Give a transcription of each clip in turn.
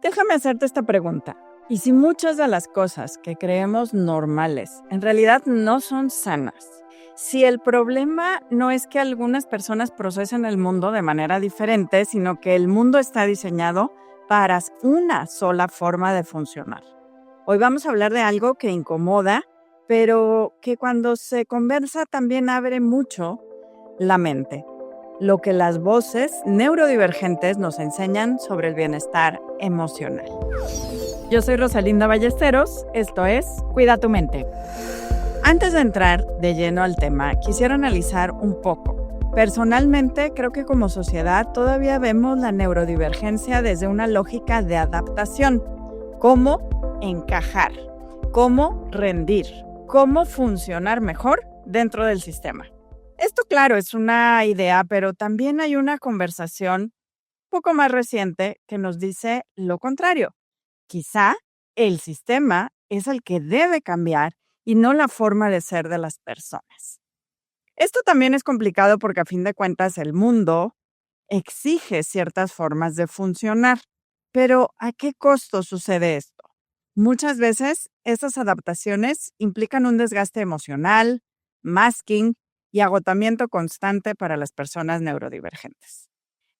Déjame hacerte esta pregunta. ¿Y si muchas de las cosas que creemos normales en realidad no son sanas? Si el problema no es que algunas personas procesen el mundo de manera diferente, sino que el mundo está diseñado para una sola forma de funcionar. Hoy vamos a hablar de algo que incomoda, pero que cuando se conversa también abre mucho la mente. Lo que las voces neurodivergentes nos enseñan sobre el bienestar emocional. Yo soy Rosalinda Ballesteros, esto es Cuida tu mente. Antes de entrar de lleno al tema, quisiera analizar un poco. Personalmente, creo que como sociedad todavía vemos la neurodivergencia desde una lógica de adaptación. Cómo encajar, cómo rendir, cómo funcionar mejor dentro del sistema. Esto, claro, es una idea, pero también hay una conversación un poco más reciente que nos dice lo contrario. Quizá el sistema es el que debe cambiar y no la forma de ser de las personas. Esto también es complicado porque a fin de cuentas el mundo exige ciertas formas de funcionar. Pero ¿a qué costo sucede esto? Muchas veces estas adaptaciones implican un desgaste emocional, masking y agotamiento constante para las personas neurodivergentes.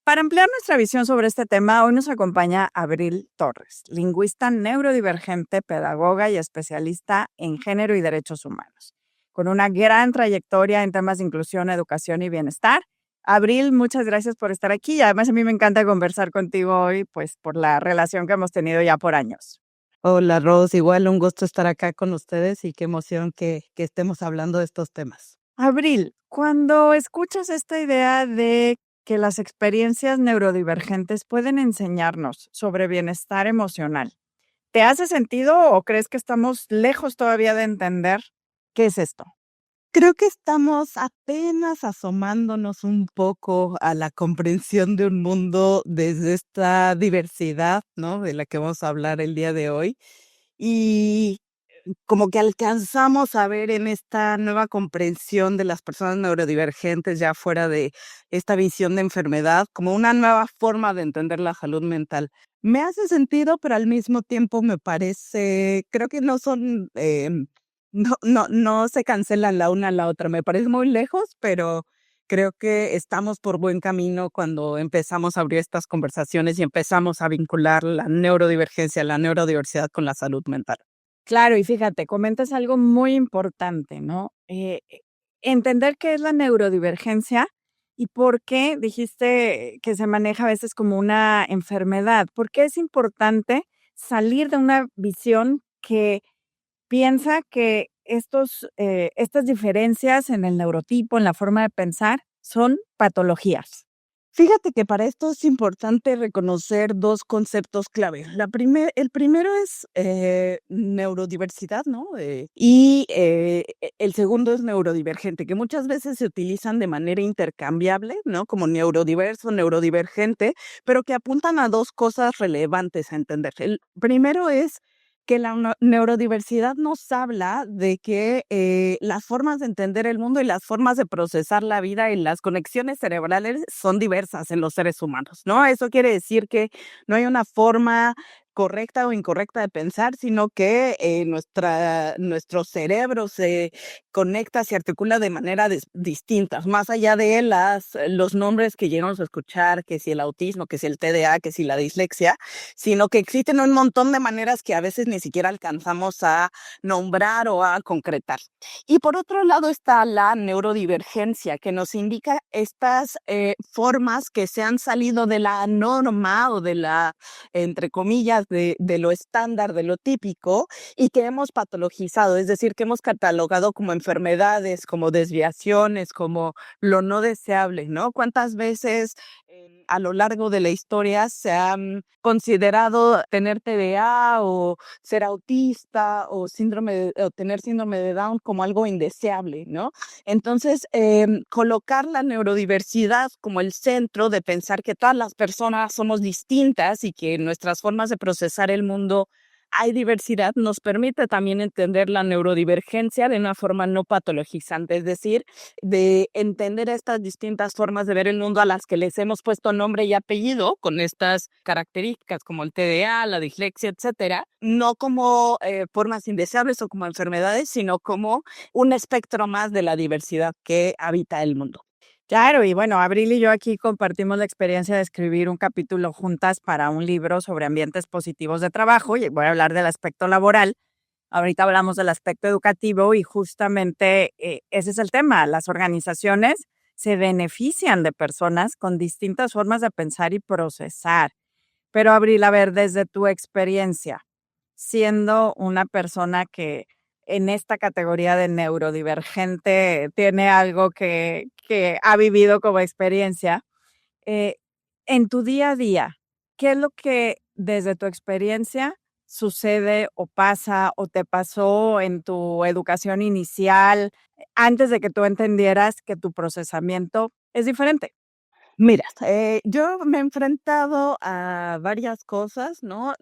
Para ampliar nuestra visión sobre este tema, hoy nos acompaña Abril Torres, lingüista neurodivergente, pedagoga y especialista en género y derechos humanos. Con una gran trayectoria en temas de inclusión, educación y bienestar. Abril, muchas gracias por estar aquí y además a mí me encanta conversar contigo hoy, pues por la relación que hemos tenido ya por años. Hola, Ros, igual un gusto estar acá con ustedes y qué emoción que estemos hablando de estos temas. Abril, cuando escuchas esta idea de que las experiencias neurodivergentes pueden enseñarnos sobre bienestar emocional, ¿te hace sentido o crees que estamos lejos todavía de entender qué es esto? Creo que estamos apenas asomándonos un poco a la comprensión de un mundo desde esta diversidad, ¿no? De la que vamos a hablar el día de hoy. Y como que alcanzamos a ver en esta nueva comprensión de las personas neurodivergentes, ya fuera de esta visión de enfermedad, como una nueva forma de entender la salud mental. Me hace sentido, pero al mismo tiempo me parece, creo que no son, no se cancelan la una a la otra. Me parece muy lejos, pero creo que estamos por buen camino cuando empezamos a abrir estas conversaciones y empezamos a vincular la neurodivergencia, la neurodiversidad con la salud mental. Claro, y fíjate, comentas algo muy importante, ¿no? Entender qué es la neurodivergencia y por qué dijiste que se maneja a veces como una enfermedad. ¿Por qué es importante salir de una visión que piensa que estas diferencias en el neurotipo, en la forma de pensar, son patologías? Fíjate que para esto es importante reconocer 2 conceptos clave. El primero es, neurodiversidad, ¿no? El segundo es neurodivergente, que muchas veces se utilizan de manera intercambiable, ¿no? Como neurodiverso, neurodivergente, pero que apuntan a 2 cosas relevantes a entender. El primero es que la neurodiversidad nos habla de que las formas de entender el mundo y las formas de procesar la vida y las conexiones cerebrales son diversas en los seres humanos, ¿no? Eso quiere decir que no hay una forma correcta o incorrecta de pensar, sino que nuestro cerebro se conecta, se articula de manera distintas, más allá de los nombres que llegamos a escuchar, que si el autismo, que si el TDA, que si la dislexia, sino que existen un montón de maneras que a veces ni siquiera alcanzamos a nombrar o a concretar. Y por otro lado está la neurodivergencia, que nos indica estas formas que se han salido de la norma o de la, entre comillas, de lo estándar, de lo típico, y que hemos patologizado, es decir, que hemos catalogado como enfermedades, como desviaciones, como lo no deseable, ¿no? ¿Cuántas veces a lo largo de la historia se han considerado tener TDA o ser autista o tener síndrome de Down como algo indeseable, ¿no? Entonces, colocar la neurodiversidad como el centro de pensar que todas las personas somos distintas y que nuestras formas de procesar el mundo hay diversidad nos permite también entender la neurodivergencia de una forma no patologizante, es decir, de entender estas distintas formas de ver el mundo a las que les hemos puesto nombre y apellido con estas características como el TDA, la dislexia, etcétera, no como formas indeseables o como enfermedades, sino como un espectro más de la diversidad que habita el mundo. Claro, y bueno, Abril y yo aquí compartimos la experiencia de escribir un capítulo juntas para un libro sobre ambientes positivos de trabajo, y voy a hablar del aspecto laboral. Ahorita hablamos del aspecto educativo y justamente ese es el tema. Las organizaciones se benefician de personas con distintas formas de pensar y procesar. Pero Abril, a ver, desde tu experiencia, siendo una persona que en esta categoría de neurodivergente tiene algo que ha vivido como experiencia, eh, en tu día a día, ¿qué es lo que desde tu experiencia sucede o pasa o te pasó en tu educación inicial antes de que tú entendieras que tu procesamiento es diferente? Mira, yo me he enfrentado a varias cosas, ¿no?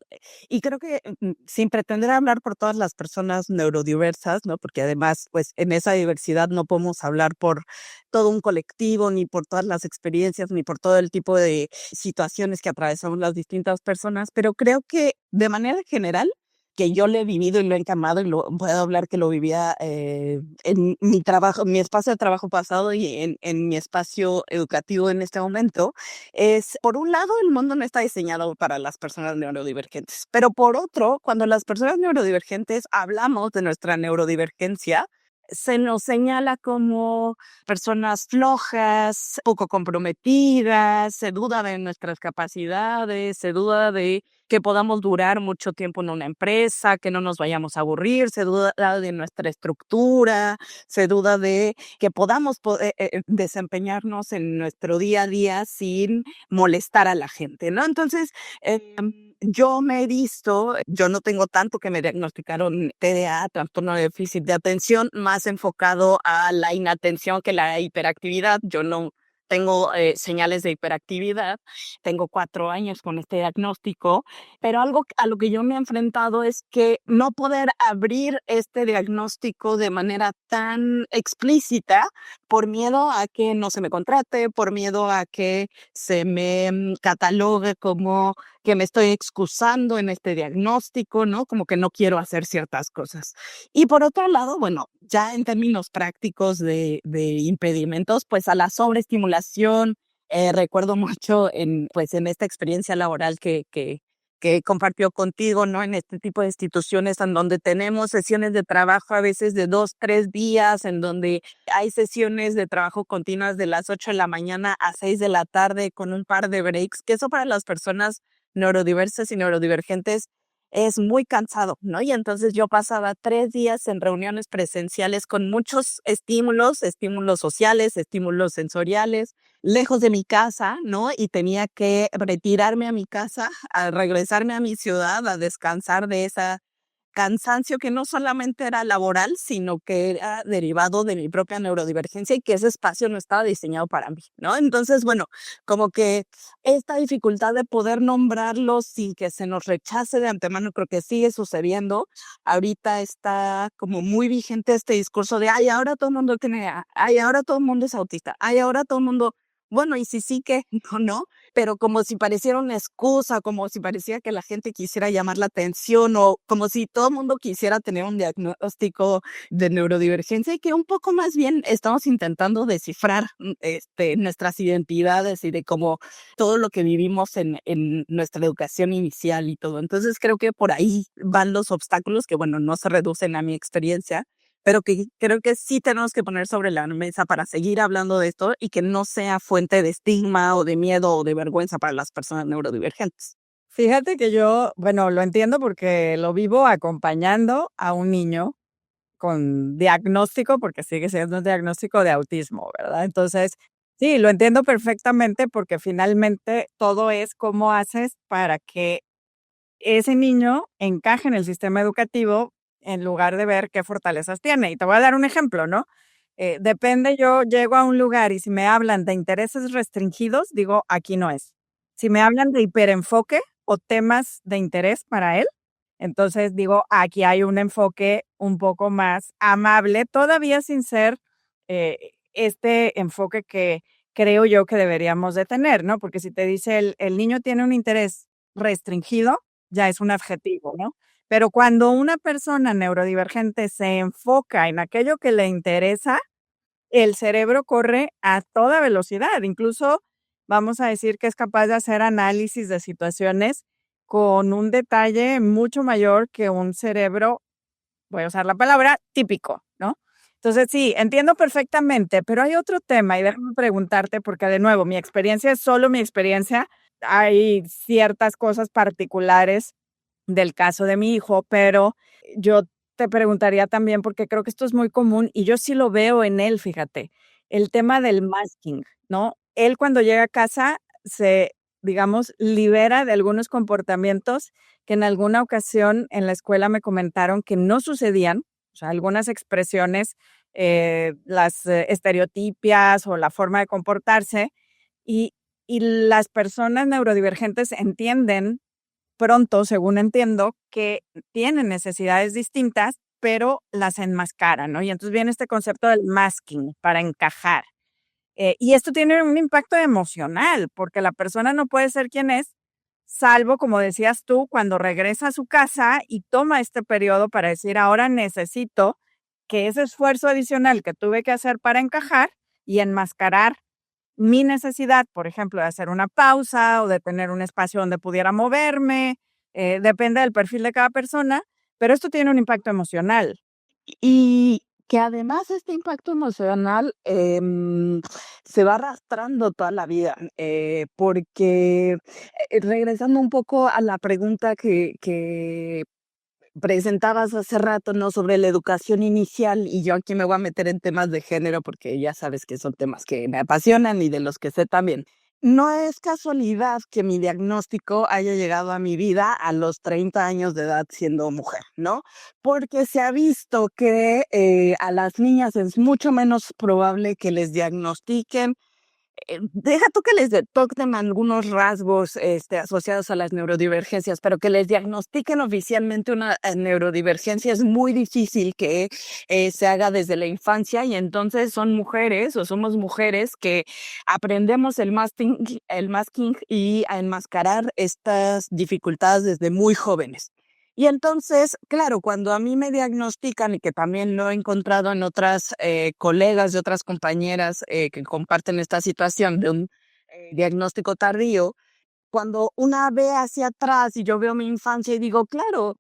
Y creo que sin pretender hablar por todas las personas neurodiversas, ¿no? Porque además, pues en esa diversidad no podemos hablar por todo un colectivo, ni por todas las experiencias, ni por todo el tipo de situaciones que atravesamos las distintas personas, pero creo que de manera general, que yo lo he vivido y lo he encamado y lo puedo hablar que lo vivía en mi trabajo, mi espacio de trabajo pasado y en mi espacio educativo en este momento, es, por un lado, el mundo no está diseñado para las personas neurodivergentes, pero por otro, cuando las personas neurodivergentes hablamos de nuestra neurodivergencia, se nos señala como personas flojas, poco comprometidas, se duda de nuestras capacidades, se duda de que podamos durar mucho tiempo en una empresa, que no nos vayamos a aburrir, se duda de nuestra estructura, se duda de que podamos desempeñarnos en nuestro día a día sin molestar a la gente, ¿no? Entonces, yo me he visto, yo no tengo tanto que me diagnosticaron TDA, trastorno de déficit de atención, más enfocado a la inatención que la hiperactividad. Yo no tengo señales de hiperactividad, tengo 4 años con este diagnóstico, pero algo a lo que yo me he enfrentado es que no poder abrir este diagnóstico de manera tan explícita por miedo a que no se me contrate, por miedo a que se me catalogue como que me estoy excusando en este diagnóstico, ¿no? Como que no quiero hacer ciertas cosas. Y por otro lado, bueno, ya en términos prácticos de impedimentos, pues a la sobreestimulación, recuerdo mucho pues en esta experiencia laboral que compartió contigo, ¿no? En este tipo de instituciones en donde tenemos sesiones de trabajo a veces de 2, 3 días, en donde hay sesiones de trabajo continuas de las 8 de la mañana a 6 de la tarde con un par de breaks, que eso para las personas neurodiversas y neurodivergentes es muy cansado, ¿no? Y entonces yo pasaba 3 días en reuniones presenciales con muchos estímulos sociales, estímulos sensoriales, lejos de mi casa, ¿no? Y tenía que retirarme a mi casa, a regresarme a mi ciudad, a descansar de esa cansancio que no solamente era laboral, sino que era derivado de mi propia neurodivergencia y que ese espacio no estaba diseñado para mí, ¿no? Entonces, bueno, como que esta dificultad de poder nombrarlos sin que se nos rechace de antemano, creo que sigue sucediendo. Ahorita está como muy vigente este discurso de, ay, ahora todo el mundo tiene, ay, ahora todo el mundo es autista, ay, ahora todo el mundo, bueno, y si sí que, no, no, pero como si pareciera una excusa, como si parecía que la gente quisiera llamar la atención o como si todo el mundo quisiera tener un diagnóstico de neurodivergencia y que un poco más bien estamos intentando descifrar nuestras identidades y de cómo todo lo que vivimos en nuestra educación inicial y todo. Entonces creo que por ahí van los obstáculos que, bueno, no se reducen a mi experiencia, pero que creo que sí tenemos que poner sobre la mesa para seguir hablando de esto y que no sea fuente de estigma o de miedo o de vergüenza para las personas neurodivergentes. Fíjate que yo, bueno, lo entiendo porque lo vivo acompañando a un niño con diagnóstico, porque sigue siendo un diagnóstico de autismo, ¿verdad? Entonces, sí, lo entiendo perfectamente porque finalmente todo es cómo haces para que ese niño encaje en el sistema educativo en lugar de ver qué fortalezas tiene. Y te voy a dar un ejemplo, ¿no? Depende, yo llego a un lugar y si me hablan de intereses restringidos, digo, aquí no es. Si me hablan de hiperenfoque o temas de interés para él, Entonces digo, aquí hay un enfoque un poco más amable, todavía sin ser este enfoque que creo yo que deberíamos de tener, ¿no? Porque si te dice el niño tiene un interés restringido, ya es un adjetivo, ¿no? Pero cuando una persona neurodivergente se enfoca en aquello que le interesa, el cerebro corre a toda velocidad. Incluso vamos a decir que es capaz de hacer análisis de situaciones con un detalle mucho mayor que un cerebro, voy a usar la palabra, típico, ¿no? Entonces, sí, entiendo perfectamente, pero hay otro tema y déjame preguntarte, porque de nuevo, mi experiencia es solo mi experiencia. Hay ciertas cosas particulares del caso de mi hijo, pero yo te preguntaría también, porque creo que esto es muy común y yo sí lo veo en él, fíjate, el tema del masking, ¿no? Él cuando llega a casa se, digamos, libera de algunos comportamientos que en alguna ocasión en la escuela me comentaron que no sucedían, o sea, algunas expresiones, las estereotipias o la forma de comportarse, y, y las personas neurodivergentes entienden pronto, según entiendo, que tienen necesidades distintas, pero las enmascaran, ¿no? Y entonces viene este concepto del masking para encajar. Y esto tiene un impacto emocional, porque la persona no puede ser quien es, salvo, como decías tú, cuando regresa a su casa y toma este periodo para decir, ahora necesito que ese esfuerzo adicional que tuve que hacer para encajar y enmascarar mi necesidad, por ejemplo, de hacer una pausa o de tener un espacio donde pudiera moverme, depende del perfil de cada persona, pero esto tiene un impacto emocional. Y que además este impacto emocional, se va arrastrando toda la vida, porque, regresando un poco a la pregunta que presentabas hace rato, ¿no? Sobre la educación inicial, y yo aquí me voy a meter en temas de género, porque ya sabes que son temas que me apasionan y de los que sé también. No es casualidad que mi diagnóstico haya llegado a mi vida a los 30 años de edad siendo mujer, ¿no? Porque se ha visto que a las niñas es mucho menos probable que les diagnostiquen deja tú que les detecten algunos rasgos, asociados a las neurodivergencias, pero que les diagnostiquen oficialmente una, neurodivergencia es muy difícil que, se haga desde la infancia, y entonces son mujeres, o somos mujeres que aprendemos el masking y a enmascarar estas dificultades desde muy jóvenes. Y entonces, claro, cuando a mí me diagnostican, y que también lo he encontrado en otras colegas de otras compañeras que comparten esta situación de un diagnóstico tardío, cuando una ve hacia atrás y yo veo mi infancia y digo, claro,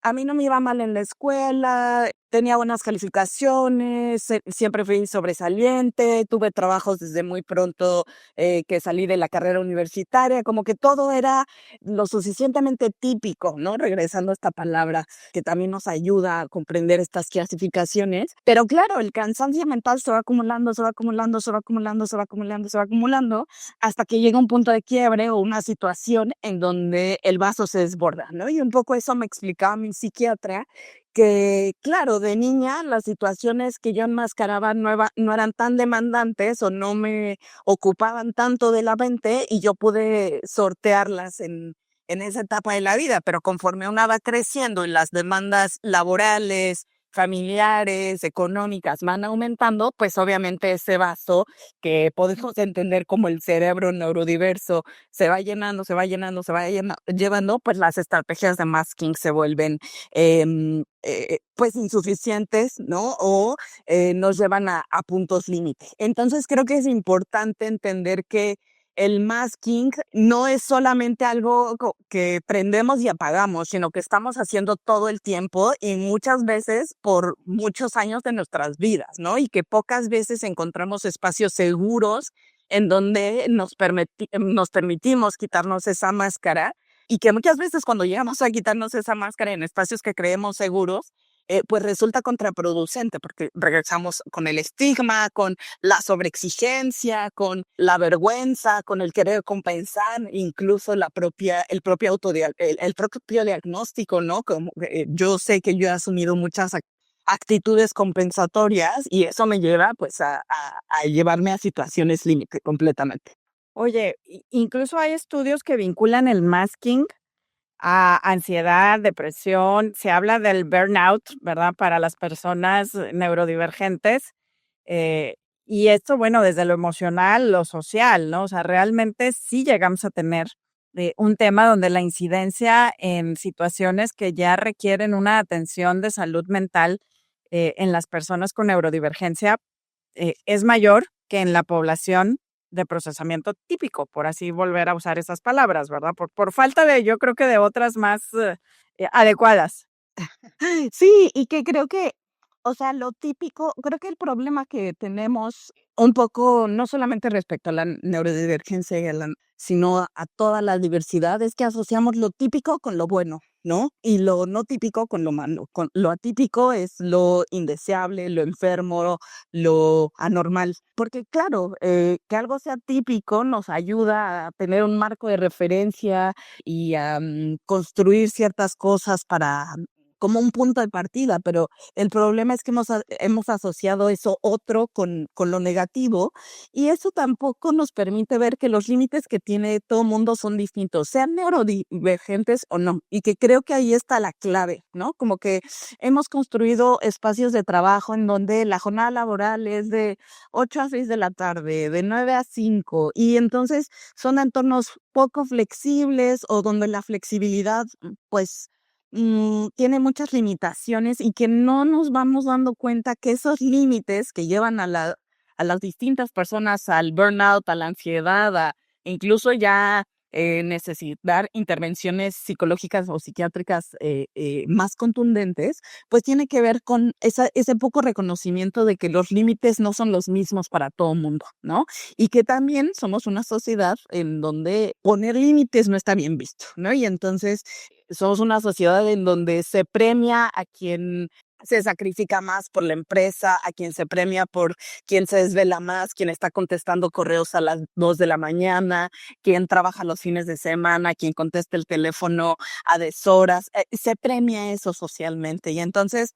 a mí no me iba mal en la escuela, tenía buenas calificaciones, siempre fui sobresaliente, tuve trabajos desde muy pronto que salí de la carrera universitaria, como que todo era lo suficientemente típico, ¿no? Regresando a esta palabra que también nos ayuda a comprender estas clasificaciones. Pero claro, el cansancio mental se va acumulando, se va acumulando, se va acumulando, se va acumulando, se va acumulando, hasta que llega un punto de quiebre o una situación en donde el vaso se desborda, ¿no? Y un poco eso me explicaba mi psiquiatra, que claro, de niña las situaciones que yo enmascaraba no eran tan demandantes o no me ocupaban tanto de la mente, y yo pude sortearlas en esa etapa de la vida, pero conforme una va creciendo y las demandas laborales, familiares, económicas van aumentando, pues obviamente ese vaso que podemos entender como el cerebro neurodiverso se va llenando, se va llenando, se va llevando, pues las estrategias de masking se vuelven pues insuficientes, ¿no? O nos llevan a puntos límite. Entonces creo que es importante entender que el masking no es solamente algo que prendemos y apagamos, sino que estamos haciendo todo el tiempo y muchas veces por muchos años de nuestras vidas, ¿no? Y que pocas veces encontramos espacios seguros en donde nos permitimos quitarnos esa máscara, y que muchas veces cuando llegamos a quitarnos esa máscara en espacios que creemos seguros, pues resulta contraproducente, porque regresamos con el estigma, con la sobreexigencia, con la vergüenza, con el querer compensar, incluso el propio diagnóstico, ¿no? Como yo sé que yo he asumido muchas actitudes compensatorias, y eso me lleva pues a llevarme a situaciones límite completamente. Oye, incluso hay estudios que vinculan el masking a ansiedad, depresión, se habla del burnout, ¿verdad? Para las personas neurodivergentes. eh, y esto, bueno, desde lo emocional, lo social, ¿no? O sea, realmente sí llegamos a tener un tema donde la incidencia en situaciones que ya requieren una atención de salud mental en las personas con neurodivergencia es mayor que en la población de procesamiento típico, por así volver a usar esas palabras, ¿verdad? Por falta de, yo creo que de otras más adecuadas. Sí, y que creo que, o sea, lo típico, creo que el problema que tenemos un poco, no solamente respecto a la neurodivergencia, sino a toda la diversidad, es que asociamos lo típico con lo bueno, ¿no? Y lo no típico con lo malo. Lo atípico es lo indeseable, lo enfermo, lo anormal. Porque claro, que algo sea típico nos ayuda a tener un marco de referencia y a construir ciertas cosas para como un punto de partida, pero el problema es que hemos asociado eso otro con lo negativo, y eso tampoco nos permite ver que los límites que tiene todo mundo son distintos, sean neurodivergentes o no, y que creo que ahí está la clave, ¿no? Como que hemos construido espacios de trabajo en donde la jornada laboral es de 8 a 6 de la tarde, de 9 a 5, y entonces son entornos poco flexibles o donde la flexibilidad, pues, tiene muchas limitaciones y que no nos vamos dando cuenta que esos límites que llevan a las distintas personas al burnout, a la ansiedad, a incluso ya necesitar intervenciones psicológicas o psiquiátricas más contundentes, pues tiene que ver con ese poco reconocimiento de que los límites no son los mismos para todo el mundo, ¿no? Y que también somos una sociedad en donde poner límites no está bien visto, ¿no? Y entonces somos una sociedad en donde se premia a quien se sacrifica más por la empresa, a quien se premia por quien se desvela más, quien está contestando correos a las 2 de la mañana, quien trabaja los fines de semana, quien contesta el teléfono a deshoras. Se premia eso socialmente. Y entonces,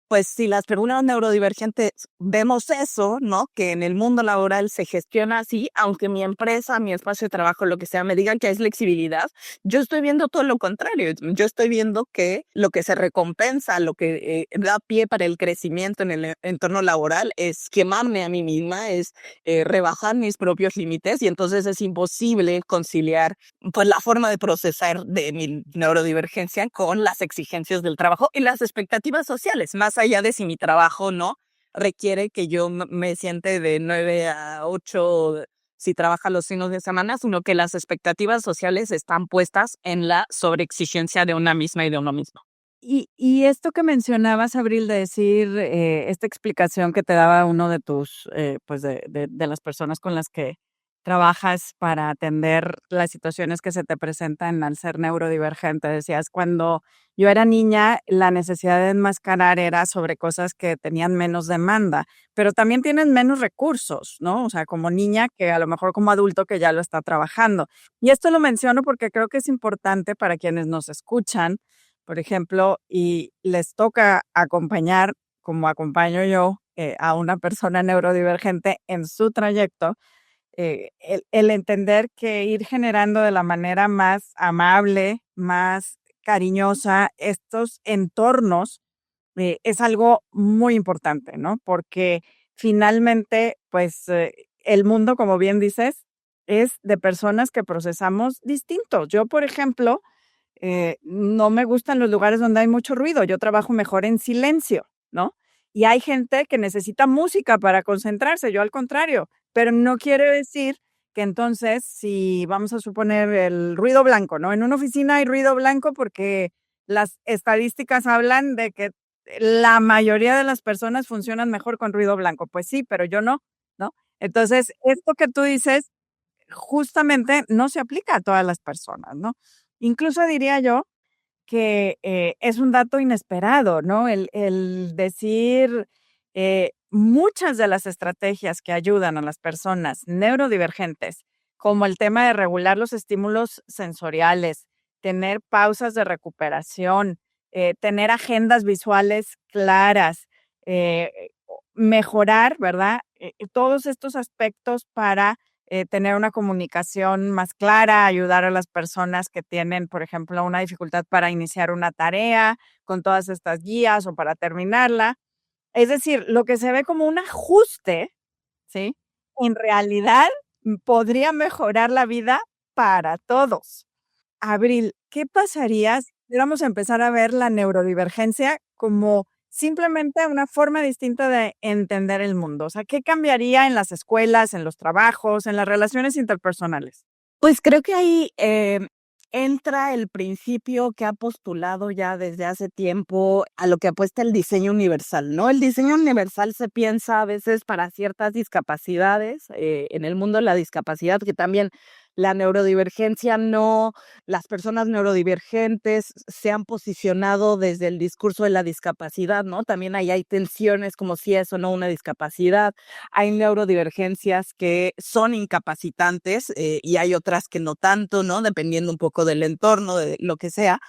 pues si las personas neurodivergentes vemos eso, ¿no? Que en el mundo laboral se gestiona así, aunque mi empresa, mi espacio de trabajo, lo que sea, me digan que hay flexibilidad, yo estoy viendo todo lo contrario. Yo estoy viendo que lo que se recompensa, lo que da pie para el crecimiento en el entorno laboral es quemarme a mí misma, es rebajar mis propios límites, y entonces es imposible conciliar pues la forma de procesar de mi neurodivergencia con las exigencias del trabajo y las expectativas sociales, más allá de si mi trabajo no requiere que yo me siente de 9 a 8 si trabaja los fines de semana, sino que las expectativas sociales están puestas en la sobreexigencia de una misma y de uno mismo. Y esto que mencionabas, Abril, de decir, esta explicación que te daba uno de tus, pues, de las personas con las que trabajas para atender las situaciones que se te presentan al ser neurodivergente. Decías, cuando yo era niña, la necesidad de enmascarar era sobre cosas que tenían menos demanda, pero también tienen menos recursos, ¿no? O sea, como niña que a lo mejor como adulto que ya lo está trabajando. Y esto lo menciono porque creo que es importante para quienes nos escuchan, por ejemplo, y les toca acompañar, como acompaño yo, a una persona neurodivergente en su trayecto, el entender que ir generando de la manera más amable, más cariñosa estos entornos es algo muy importante, ¿no? Porque finalmente, pues el mundo, como bien dices, es de personas que procesamos distintos. Yo, por ejemplo, no me gustan los lugares donde hay mucho ruido, yo trabajo mejor en silencio, ¿no? Y hay gente que necesita música para concentrarse, yo al contrario, pero no quiere decir que entonces, si vamos a suponer el ruido blanco, ¿no? En una oficina hay ruido blanco porque las estadísticas hablan de que la mayoría de las personas funcionan mejor con ruido blanco. Pues sí, pero yo no, ¿no? Entonces, esto que tú dices justamente no se aplica a todas las personas, ¿no? Incluso diría yo que es un dato inesperado, ¿no? El decir muchas de las estrategias que ayudan a las personas neurodivergentes, como el tema de regular los estímulos sensoriales, tener pausas de recuperación, tener agendas visuales claras, mejorar, ¿verdad? Todos estos aspectos para tener una comunicación más clara, ayudar a las personas que tienen, por ejemplo, una dificultad para iniciar una tarea con todas estas guías o para terminarla. Es decir, lo que se ve como un ajuste, ¿sí? En realidad podría mejorar la vida para todos. Abril, ¿qué pasaría si pudiéramos empezar a ver la neurodivergencia como simplemente una forma distinta de entender el mundo? O sea, ¿qué cambiaría en las escuelas, en los trabajos, en las relaciones interpersonales? Pues creo que ahí entra el principio que ha postulado ya desde hace tiempo a lo que apuesta el diseño universal, ¿no? El diseño universal se piensa a veces para ciertas discapacidades, en el mundo de la discapacidad, que también la neurodivergencia no, las personas neurodivergentes se han posicionado desde el discurso de la discapacidad, ¿no? También ahí hay tensiones como si es o no una discapacidad. Hay neurodivergencias que son incapacitantes y hay otras que no tanto, ¿no? Dependiendo un poco del entorno, de lo que sea.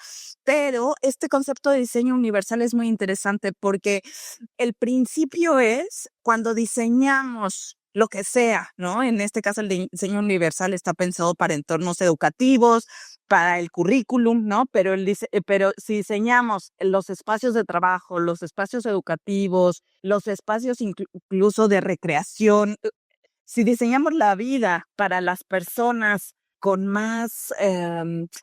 Pero este concepto de diseño universal es muy interesante porque el principio es cuando diseñamos lo que sea, ¿no? En este caso el diseño universal está pensado para entornos educativos, para el currículum, ¿no? Pero si diseñamos los espacios de trabajo, los espacios educativos, los espacios incluso de recreación, si diseñamos la vida para las personas con más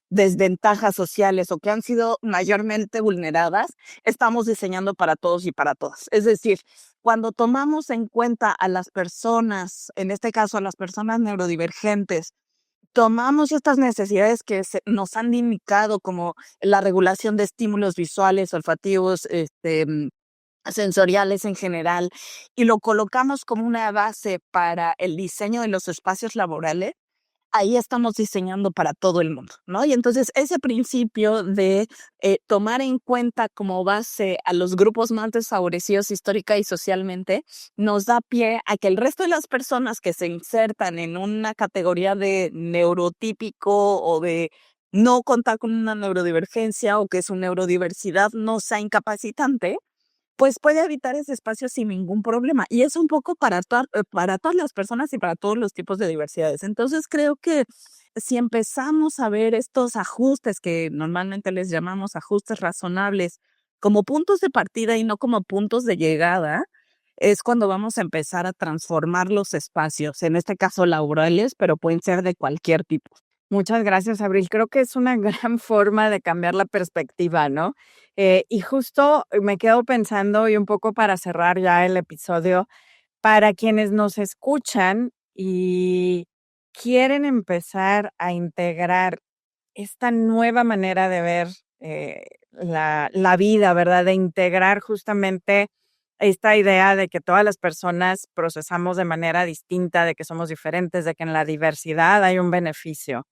desventajas sociales o que han sido mayormente vulneradas, estamos diseñando para todos y para todas. Es decir, cuando tomamos en cuenta a las personas, en este caso a las personas neurodivergentes, tomamos estas necesidades que nos han indicado como la regulación de estímulos visuales, olfativos, sensoriales en general, y lo colocamos como una base para el diseño de los espacios laborales, ahí estamos diseñando para todo el mundo, ¿no? Y entonces ese principio de tomar en cuenta como base a los grupos más desfavorecidos histórica y socialmente, nos da pie a que el resto de las personas que se insertan en una categoría de neurotípico o de no contar con una neurodivergencia o que su neurodiversidad no sea incapacitante, pues puede habitar ese espacio sin ningún problema. Y es un poco para todas las personas y para todos los tipos de diversidades. Entonces creo que si empezamos a ver estos ajustes que normalmente les llamamos ajustes razonables como puntos de partida y no como puntos de llegada, es cuando vamos a empezar a transformar los espacios, en este caso laborales, pero pueden ser de cualquier tipo. Muchas gracias, Abril. Creo que es una gran forma de cambiar la perspectiva, ¿no? Y justo me quedo pensando, y un poco para cerrar ya el episodio, para quienes nos escuchan y quieren empezar a integrar esta nueva manera de ver la vida, ¿verdad? De integrar justamente esta idea de que todas las personas procesamos de manera distinta, de que somos diferentes, de que en la diversidad hay un beneficio.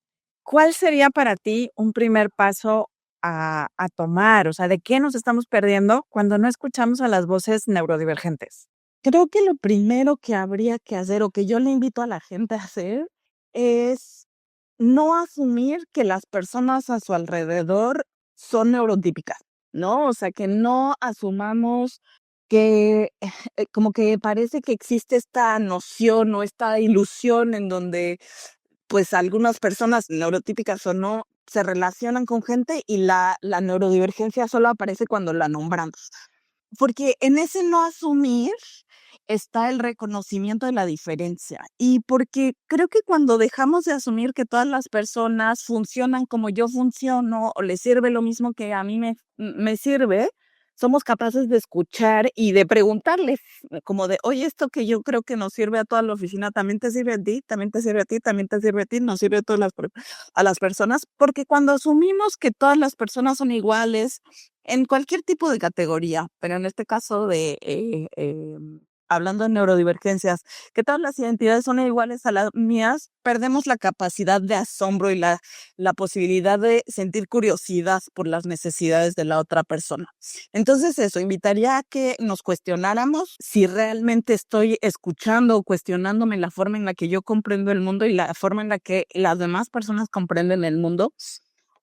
¿Cuál sería para ti un primer paso a tomar? O sea, ¿de qué nos estamos perdiendo cuando no escuchamos a las voces neurodivergentes? Creo que lo primero que habría que hacer o que yo le invito a la gente a hacer es no asumir que las personas a su alrededor son neurotípicas, ¿no? O sea, que no asumamos que como que parece que existe esta noción o esta ilusión en donde pues algunas personas neurotípicas o no se relacionan con gente y la neurodivergencia solo aparece cuando la nombramos. Porque en ese no asumir está el reconocimiento de la diferencia. Y porque creo que cuando dejamos de asumir que todas las personas funcionan como yo funciono o les sirve lo mismo que a mí me sirve, somos capaces de escuchar y de preguntarles, como de, oye, esto que yo creo que nos sirve a toda la oficina, ¿también te sirve a ti? ¿También te sirve a ti? ¿También te sirve a ti? ¿Nos sirve a todas a las personas? Porque cuando asumimos que todas las personas son iguales, en cualquier tipo de categoría, pero en este caso de, hablando de neurodivergencias, que todas las identidades son iguales a las mías, perdemos la capacidad de asombro y la posibilidad de sentir curiosidad por las necesidades de la otra persona. Entonces eso, invitaría a que nos cuestionáramos si realmente estoy escuchando o cuestionándome la forma en la que yo comprendo el mundo y la forma en la que las demás personas comprenden el mundo,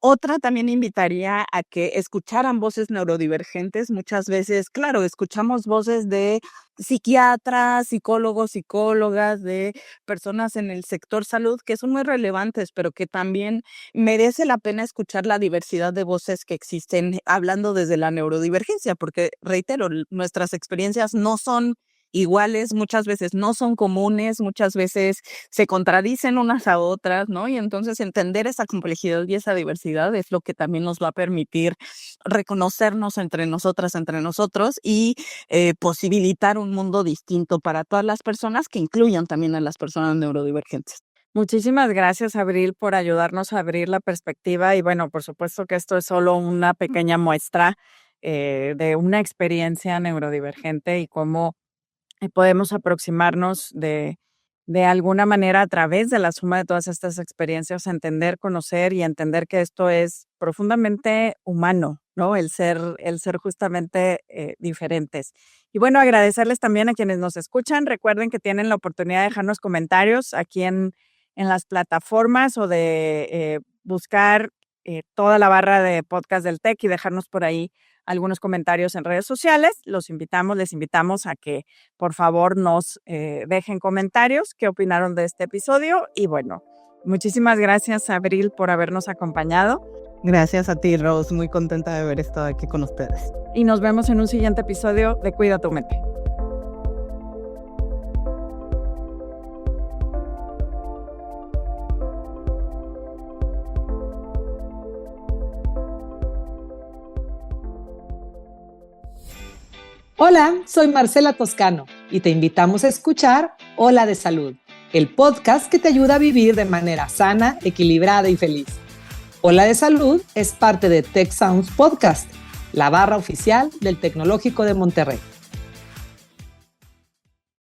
Otra también invitaría a que escucharan voces neurodivergentes. Muchas veces, claro, escuchamos voces de psiquiatras, psicólogos, psicólogas, de personas en el sector salud que son muy relevantes, pero que también merece la pena escuchar la diversidad de voces que existen hablando desde la neurodivergencia, porque reitero, nuestras experiencias no son iguales, muchas veces no son comunes, muchas veces se contradicen unas a otras, ¿no? Y entonces entender esa complejidad y esa diversidad es lo que también nos va a permitir reconocernos entre nosotras, entre nosotros y posibilitar un mundo distinto para todas las personas que incluyan también a las personas neurodivergentes. Muchísimas gracias, Abril, por ayudarnos a abrir la perspectiva. Y bueno, por supuesto que esto es solo una pequeña muestra de una experiencia neurodivergente y cómo podemos aproximarnos de alguna manera a través de la suma de todas estas experiencias, a entender, conocer y entender que esto es profundamente humano, ¿no? El ser justamente diferentes. Y bueno, agradecerles también a quienes nos escuchan. Recuerden que tienen la oportunidad de dejarnos comentarios aquí en las plataformas o de buscar toda la barra de podcast del TEC y dejarnos por ahí algunos comentarios en redes sociales. Les invitamos a que por favor nos dejen comentarios, qué opinaron de este episodio. Y bueno, muchísimas gracias, Abril, por habernos acompañado. Gracias a ti, Rose, muy contenta de haber estado aquí con ustedes. Y nos vemos en un siguiente episodio de Cuida tu Mente. Hola, soy Marcela Toscano y te invitamos a escuchar Hola de Salud, el podcast que te ayuda a vivir de manera sana, equilibrada y feliz. Hola de Salud es parte de Tech Sounds Podcast, la barra oficial del Tecnológico de Monterrey.